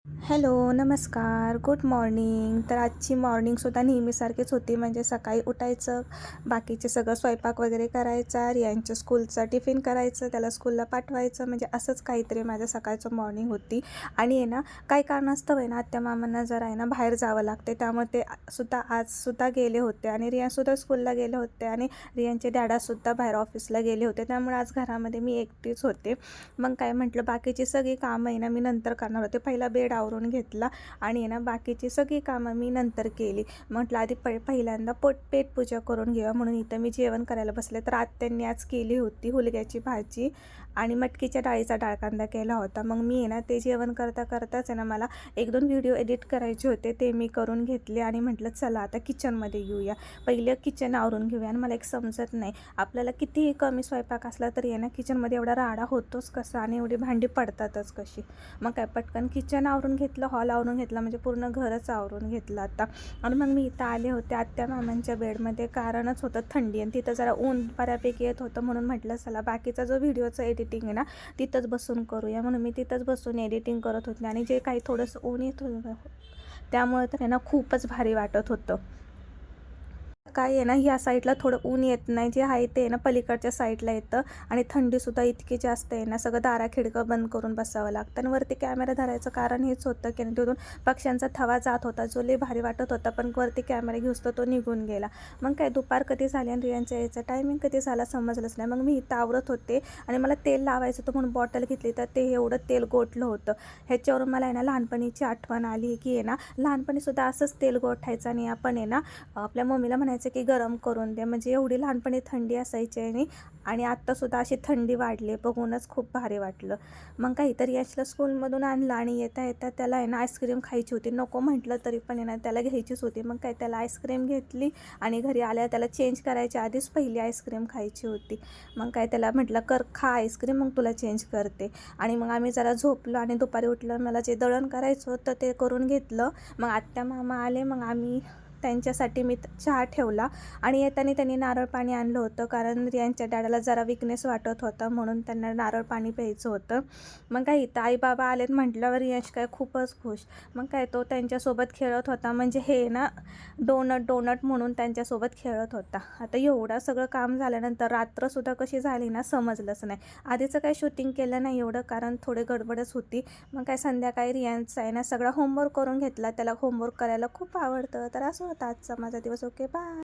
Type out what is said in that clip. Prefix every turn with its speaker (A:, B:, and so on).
A: Hello, नमस्कार, good morning. तर आजची मॉर्निंगसुद्धा नेहमीसारखीच होती. म्हणजे सकाळी उठायचं, बाकीचे सगळं स्वयंपाक वगैरे करायचा, रियांच्या स्कूलचा टिफिन करायचं, त्याला स्कूलला पाठवायचं. म्हणजे असंच काहीतरी माझं सकाळचं मॉर्निंग होती. आणि आहे ना, काही कारणास्तव आहे ना, आत्या-मामांना जरा आहे ना बाहेर जावं लागते. त्यामुळे ते आजसुद्धा गेले होते आणि रियासुद्धा स्कूलला गेले होते आणि रियांचे डॅडासुद्धा बाहेर ऑफिसला गेले होते. त्यामुळे आज घरामध्ये मी एकटीच होते. मग काय म्हटलं, बाकीची सगळी कामं आहे ना मी नंतर करणार होते. पहिला बेड आवरून घेतला आणि आहे ना बाकीची सगळी कामं मी नंतर केली. म्हटलं आधी पहिल्यांदा पेटपूजा करून घेऊया, म्हणून इथं मी जेवण करायला बसले. तर आत्यांनी आज केली होती हुलग्याची भाजी आणि मटकीच्या डाळीचा डाळकांदा केला होता. मग मी आहे ना ते जेवण करता करताच आहे ना मला 1-2 व्हिडिओ एडिट करायचे होते, ते मी करून घेतले आणि म्हटलं चला आता किचनमध्ये घेऊया. पहिलं किचन आवरून घेऊया. आणि मला एक समजत नाही, आपल्याला कितीही कमी स्वयंपाक असला तरी आहे ना किचनमध्ये एवढा राडा होतोच कसा आणि एवढी भांडी पडतातच कशी. मग काय पटकन किचन आवरून घेतलं, हॉल आवरून घेतला, म्हणजे पूर्ण घरच आवरून घेतलं आता. आणि मग मी इथं आले होते आत्या-मामांच्या बेडमध्ये, कारणच होतं थंडी आणि तिथं जरा ऊन बऱ्यापैकी येत होतं. म्हणून म्हटलं चला बाकीचा जो व्हिडिओचं एडिटिंग आहे ना तिथंच बसून करूया. म्हणून मी तिथंच बसून एडिटिंग करत होते आणि जे काही थोडंसं ऊन येत होतं त्यामुळे तर आहे ना खूपच भारी वाटत होतं. काय आहे ना ह्या साईडला थोडं ऊन येत नाही, जे आहे ते ना पलीकडच्या साईडला येतं आणि थंडीसुद्धा इतकी जास्त आहे ना, सगळं दारा खिडकं बंद करून बसावं लागतं. आणि वरती कॅमेरा धरायचं कारण हेच होतं की तिथून पक्ष्यांचा थवा जात होता, जो लई भारी वाटत होता, पण वरती कॅमेरा घेऊस तर तो निघून गेला. मग काय दुपार कधी झाली आणि रियांच्या यायचा टायमिंग कधी झाला समजलंच नाही. मग मी इथं आवरत होते आणि मला तेल लावायचं होतं म्हणून बॉटल घेतली, तर ते एवढं तेल गोठलं होतं. ह्याच्यावरून मला आहे ना लहानपणीची आठवण आली की आहे ना लहानपणीसुद्धा असंच तेल गोठायचं आणि आपण आहे ना आपल्या मम्मीला म्हणायचं की गरम करून दे. म्हणजे एवढी लहानपणी थंडी असायची आणि आत्तासुद्धा अशी थंडी वाढली, बघूनच खूप भारी वाटलं. मग काहीतरी यशला स्कूलमधून आणलं आणि येता येता त्याला आहे ना आईस्क्रीम खायची होती. नको म्हटलं तरी पण आहे ना त्याला घ्यायचीच होती. मग काय त्याला आईस्क्रीम घेतली आणि घरी आल्या त्याला चेंज करायच्या आधीच पहिली आईस्क्रीम खायची होती. मग काय त्याला म्हटलं खा आईस्क्रीम, मग तुला चेंज करते. आणि मग आम्ही जरा झोपलो आणि दुपारी उठलं, मला जे दळण करायचं होतं ते करून घेतलं. मग आत्या मामा आले, मग आम्ही त्यांच्यासाठी मी चहा ठेवला आणि येताना त्यांनी नारळ पाणी आणलं होतं, कारण रियांच्या डॅडाला जरा विकनेस वाटत होता म्हणून त्यांना नारळ पाणी प्यायचं होतं. मग काय इथं आई बाबा आलेत म्हटल्यावर रियांश काय खूपच खुश. मग काय तो त्यांच्यासोबत खेळत होता, म्हणजे हे ना डोनट म्हणून त्यांच्यासोबत खेळत होता. आता एवढं सगळं काम झाल्यानंतर रात्रसुद्धा कशी झाली ना समजलंच नाही. आधीचं काही शूटिंग केलं नाही एवढं, कारण थोडे गडबडच होती. मग काय संध्याकाळी रियांचा आहे ना सगळा होमवर्क करून घेतला, त्याला होमवर्क करायला खूप आवडतं. तर असं होतं आजचा माझा दिवस. Okay, bye.